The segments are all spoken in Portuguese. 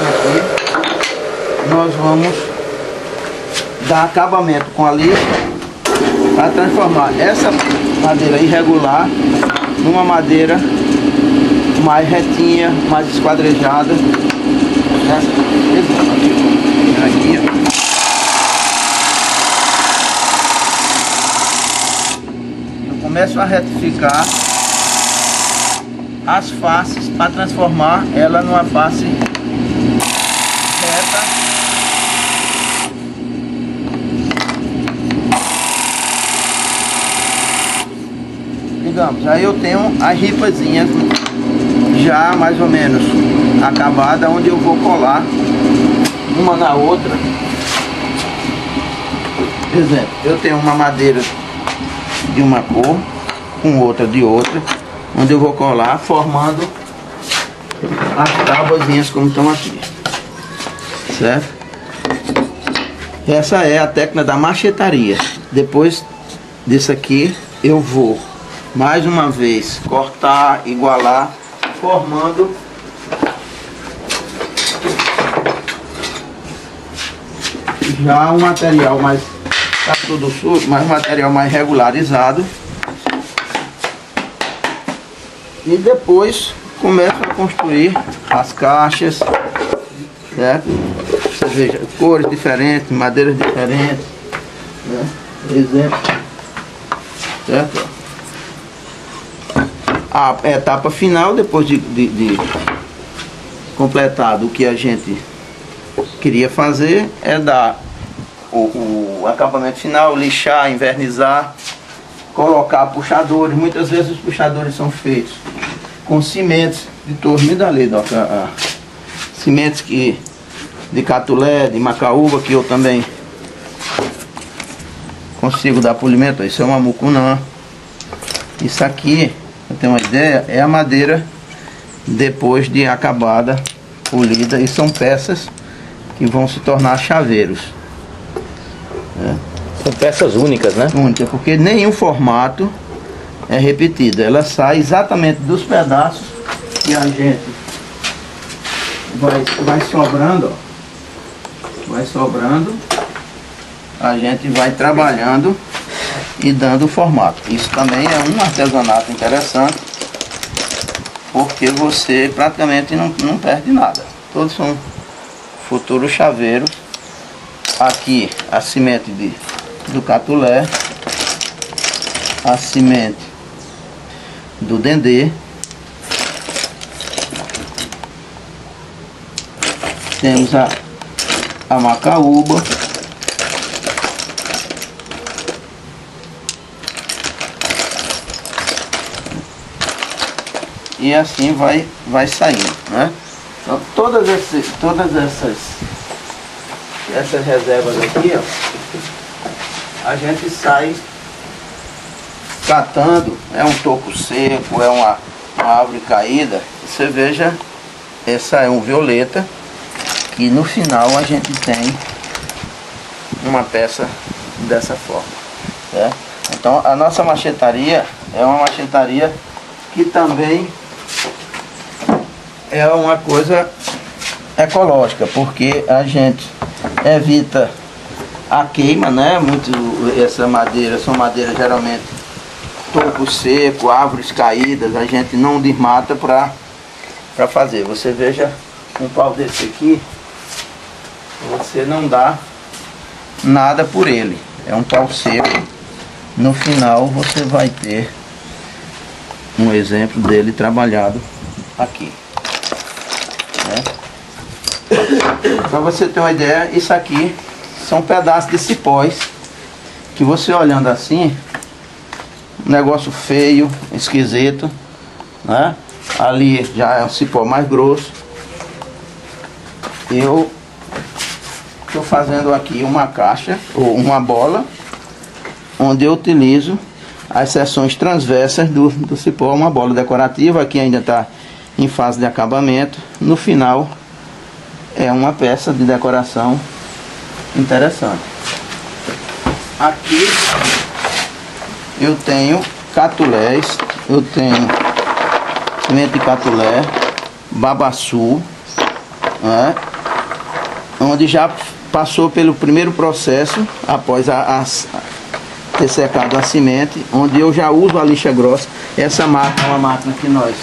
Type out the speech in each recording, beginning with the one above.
aqui, nós vamos dar acabamento com a lixa para transformar essa madeira irregular numa madeira mais retinha, mais esquadrejada. Aqui, ó. Eu começo a retificar as faces para transformar ela numa face reta. Digamos, aí eu tenho as ripazinhas já mais ou menos acabada, onde eu vou colar uma na outra. Por exemplo, eu tenho uma madeira de uma cor com outra de outra, onde eu vou colar formando as tábuazinhas como estão aqui, certo? Essa é a técnica da machetaria. Depois disso aqui eu vou mais uma vez cortar, igualar, formando já um material mais, tá tudo sujo, mas um material mais regularizado. E depois começo a construir as caixas, certo? Você veja, cores diferentes, madeiras diferentes, né? Exemplo, certo? A etapa final, depois de completado o que a gente queria fazer, é dar o acabamento final, lixar, invernizar, colocar puxadores. Muitas vezes os puxadores são feitos com cimentos de torno da lei, cimentos de catulé, de macaúba, que eu também consigo dar polimento. Isso é uma mucunã. Isso aqui, pra ter uma ideia, é a madeira depois de acabada, polida, e são peças que vão se tornar chaveiros. São peças únicas, né? Única, porque nenhum formato é repetido. Ela sai exatamente dos pedaços que a gente vai sobrando, ó. Vai sobrando, a gente vai trabalhando e dando formato. Isso também é um artesanato interessante, porque você praticamente não perde nada. Todos são futuros chaveiros. Aqui a semente do catulé, a semente do dendê, temos a macaúba, e assim vai saindo, né? Então todas essas reservas aqui, ó, a gente sai catando. É um toco seco, é uma árvore caída. Você veja, essa é um violeta, que no final a gente tem uma peça dessa forma, né? Então a nossa machetaria é uma machetaria que também é uma coisa ecológica, porque a gente evita a queima, né? Essa madeira são madeiras geralmente toco seco, árvores caídas, a gente não desmata para fazer. Você veja um pau desse aqui, você não dá nada por ele, é um pau seco. No final você vai ter um exemplo dele trabalhado aqui, né? Para você ter uma ideia, isso aqui são pedaços de cipós que você olhando assim, um negócio feio, esquisito, né? Ali já é um cipó mais grosso. Eu estou fazendo aqui uma caixa ou uma bola, onde eu utilizo as seções transversas do cipó, uma bola decorativa. Aqui ainda está em fase de acabamento. No final é uma peça de decoração interessante. Aqui eu tenho catulés, eu tenho semente de catulé, babaçu, né? onde já passou pelo primeiro processo, após ter secado a semente, onde eu já uso a lixa grossa. Essa máquina é uma máquina que nós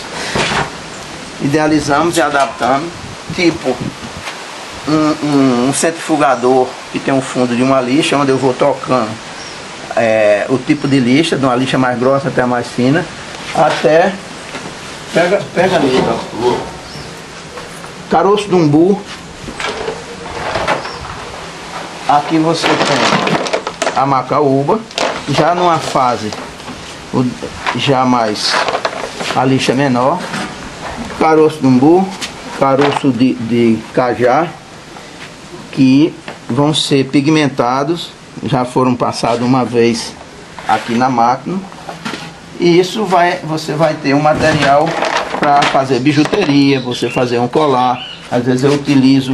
idealizamos e adaptamos, tipo um centrifugador que tem um fundo de uma lixa, onde eu vou trocando o tipo de lixa, de uma lixa mais grossa até mais fina, até pega nele, ó. Caroço de umbu. Aqui você tem a macaúba, já numa fase já mais a lixa menor, caroço de umbu, caroço de cajá, que vão ser pigmentados, já foram passados uma vez aqui na máquina, e isso você vai ter um material para fazer bijuteria, você fazer um colar. Às vezes eu utilizo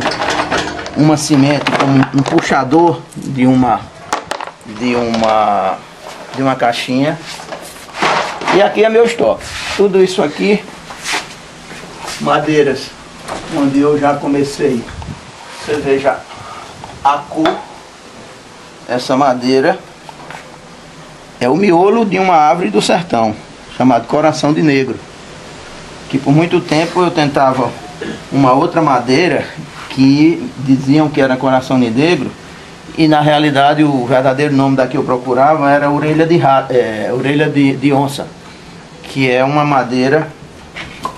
uma semente como um puxador de uma caixinha. E aqui é meu estoque. Tudo isso aqui, madeiras, onde eu já comecei. Você veja a cor. Essa madeira é o miolo de uma árvore do sertão, chamado coração de negro. Que por muito tempo eu tentava uma outra madeira que diziam que era coração de negro, e na realidade o verdadeiro nome da que eu procurava era orelha de onça, que é uma madeira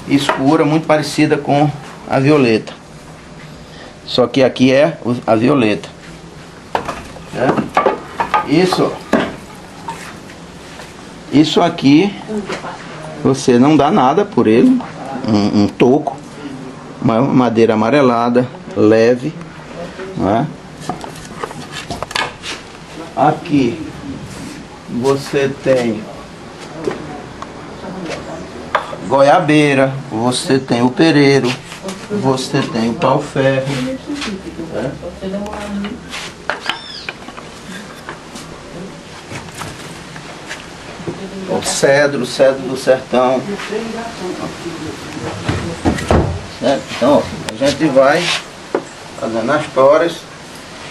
escura, muito parecida com a violeta. Só que aqui é a violeta. Isso aqui, você não dá nada por ele, um toco, uma madeira amarelada, leve, não é? Aqui você tem goiabeira, você tem o pereiro, você tem o pau-ferro, né? O cedro do sertão. Certo? Então, a gente vai fazendo as toras,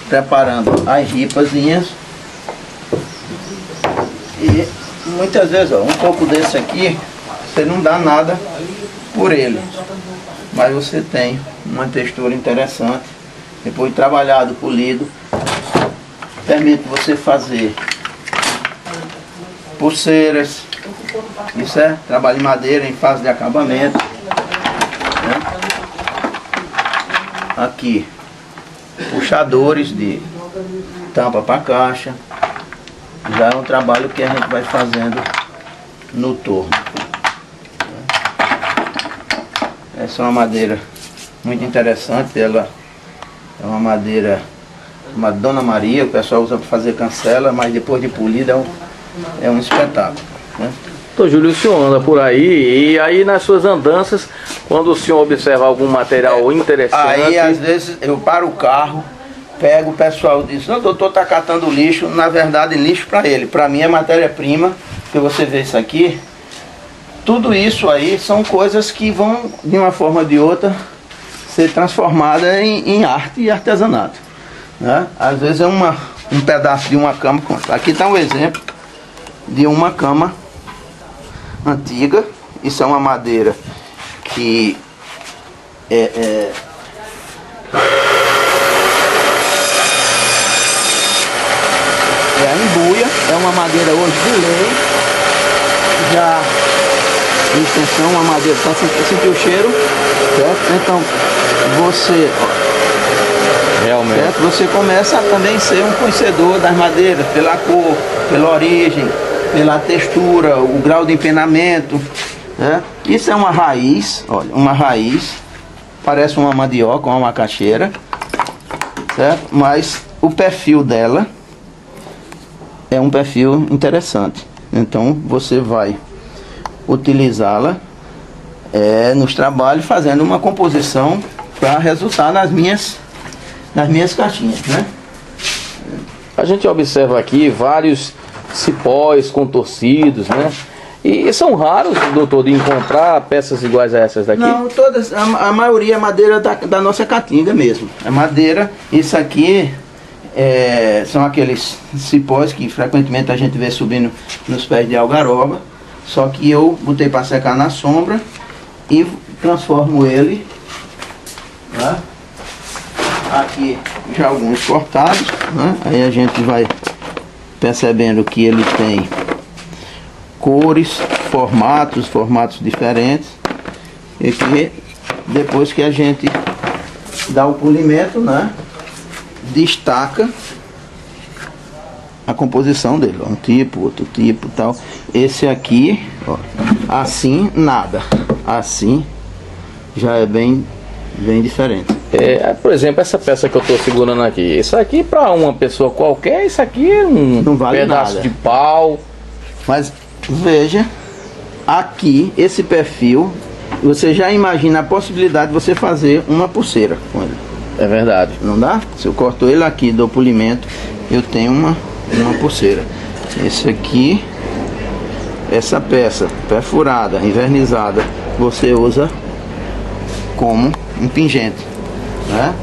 preparando as ripazinhas. E muitas vezes, ó, um coco desse aqui, você não dá nada por ele, mas você tem uma textura interessante. Depois de trabalhado, polido, permite você fazer pulseiras. Isso é trabalho em madeira em fase de acabamento, né? Aqui puxadores de tampa para caixa. Já é um trabalho que a gente vai fazendo no torno. Essa é uma madeira muito interessante. Ela é uma madeira, uma Dona Maria, o pessoal usa para fazer cancela, mas depois de polida é um espetáculo, né? Então, Júlio, o senhor anda por aí, e aí nas suas andanças, quando o senhor observa algum material interessante... Aí às vezes eu paro o carro, pego, o pessoal diz: não, doutor, está catando lixo. Na verdade, lixo para ele, para mim é matéria-prima. Que você vê isso aqui, tudo isso aí são coisas que vão, de uma forma ou de outra, ser transformadas em arte e artesanato, né? Às vezes é um pedaço de uma cama. Aqui está um exemplo de uma cama antiga. Isso é uma madeira que é a embuia, é uma madeira hoje de lei, já em extensão, uma madeira, tá sentindo o cheiro, certo? Então você, realmente, certo? Você começa a também ser um conhecedor das madeiras, pela cor, pela origem, pela textura, o grau de empenamento, né? Isso é uma raiz, olha, uma raiz, parece uma mandioca, uma macaxeira, certo? Mas o perfil dela é um perfil interessante. Então você vai utilizá-la nos trabalhos, fazendo uma composição para resultar nas minhas caixinhas, né? A gente observa aqui vários cipós contorcidos, né? E são raros, doutor, de encontrar peças iguais a essas daqui? Não, todas, a maioria é madeira da nossa caatinga mesmo. É madeira, isso aqui são aqueles cipós que frequentemente a gente vê subindo nos pés de algaroba. Só que eu botei para secar na sombra e transformo ele, né? Aqui já alguns cortados, né? Aí a gente vai percebendo que ele tem cores, formatos diferentes, e que depois que a gente dá o polimento, né, destaca a composição dele, um tipo, outro tipo, tal. Esse aqui, ó, assim nada, assim já é bem diferente. Por exemplo, essa peça que eu estou segurando aqui, isso aqui para uma pessoa qualquer, isso aqui é Não vale pedaço nada. de pau. Mas veja, aqui, esse perfil, você já imagina a possibilidade de você fazer uma pulseira com ele. É verdade. Não dá? Se eu corto ele aqui, dou polimento, eu tenho uma pulseira. Esse aqui, essa peça perfurada, envernizada, você usa como um pingente, né?